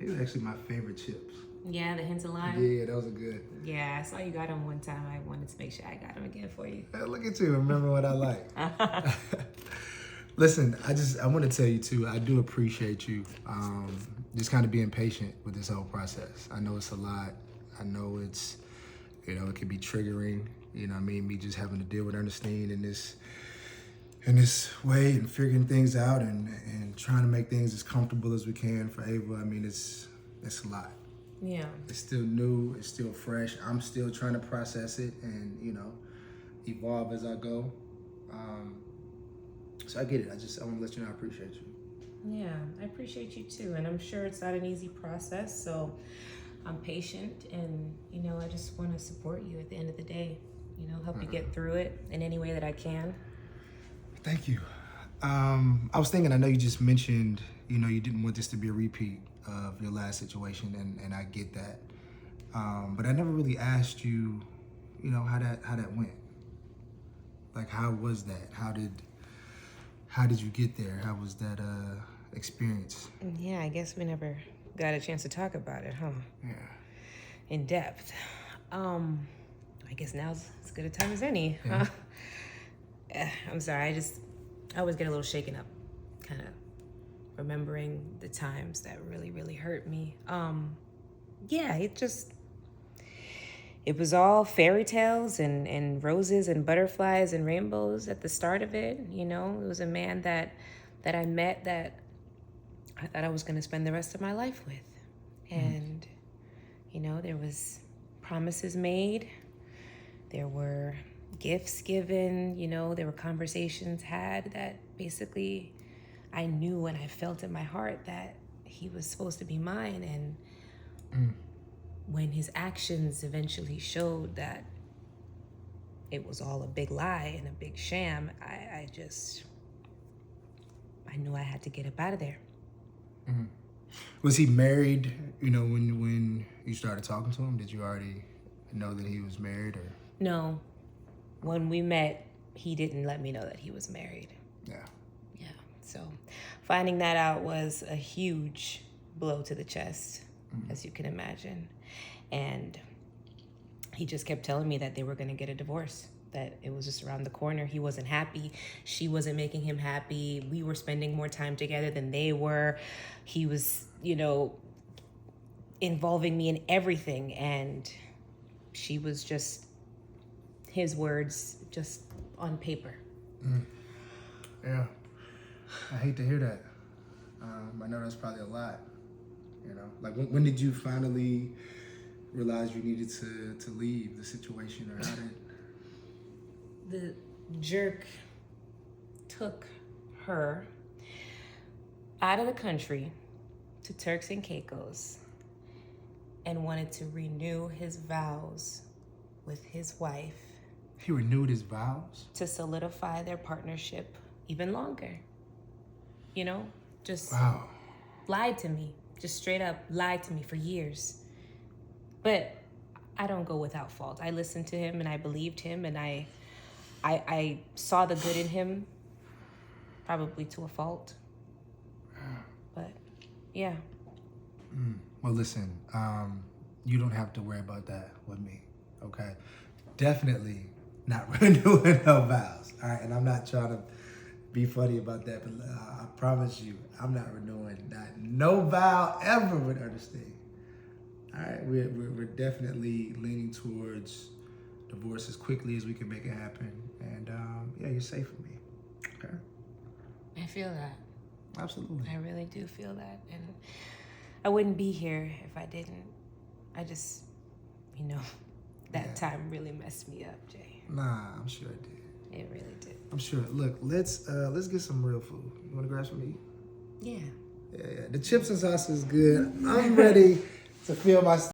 These are actually my favorite chips. Yeah, the hints of lime. Yeah, those are good. Yeah, I saw you got them one time. I wanted to make sure I got them again for you. Hey, look at you, remember what I like. Listen, I want to tell you too, I do appreciate you just kind of being patient with this whole process. I know it's a lot. I know it's, it can be triggering, what I mean, me just having to deal with Ernestine in this way and figuring things out and trying to make things as comfortable as we can for Ava. I mean, it's a lot. Yeah. It's still new, it's still fresh. I'm still trying to process it and, evolve as I go. So I get it. I want to let you know I appreciate you. Yeah, I appreciate you too. And I'm sure it's not an easy process. So I'm patient and, I just want to support you at the end of the day, help you get through it in any way that I can. Thank you. I was thinking, I know you just mentioned, you didn't want this to be a repeat of your last situation, and I get that. But I never really asked you, how that went. Like, how was that? How did you get there? How was that experience? Yeah, I guess we never got a chance to talk about it, huh? Yeah. In depth. I guess now's as good a time as any. Yeah. I'm sorry, I always get a little shaken up, kind of remembering the times that really, really hurt me. Yeah, it was all fairy tales and roses and butterflies and rainbows at the start of it. It was a man that I met that I thought I was going to spend the rest of my life with. And, there was promises made. There were gifts given, there were conversations had that basically I knew and I felt in my heart that he was supposed to be mine. And when his actions eventually showed that it was all a big lie and a big sham, I knew I had to get up out of there. Mm-hmm. Was he married, when you started talking to him? Did you already know that he was married or? No. When we met, he didn't let me know that he was married. Yeah. Yeah. So finding that out was a huge blow to the chest, as you can imagine. And he just kept telling me that they were going to get a divorce, that it was just around the corner. He wasn't happy. She wasn't making him happy. We were spending more time together than they were. He was, involving me in everything. And she was just his words just on paper. Yeah. I hate to hear that. I know that's probably a lot, Like, when did you finally realize you needed to leave the situation, or how did? The jerk took her out of the country to Turks and Caicos and wanted to renew his vows with his wife. He renewed his vows? To solidify their partnership even longer. Just wow. Lied to me. Just straight up lied to me for years. But I don't go without fault. I listened to him and I believed him and I saw the good in him, probably to a fault. But yeah. Well, listen, you don't have to worry about that with me, okay? Definitely not renewing no vows, all right? And I'm not trying to be funny about that, but I promise you, I'm not renewing no vow ever with Ernestine. All right, we're definitely leaning towards divorce as quickly as we can make it happen. And yeah, you're safe with me, okay? I feel that. Absolutely. I really do feel that. And I wouldn't be here if I didn't. I just, that time really messed me up, Jay. Nah, I'm sure it did. It really did. I'm sure. Look, let's get some real food. You want to grab some meat? Yeah. Yeah. The chips and sauce is good. I'm ready to feel my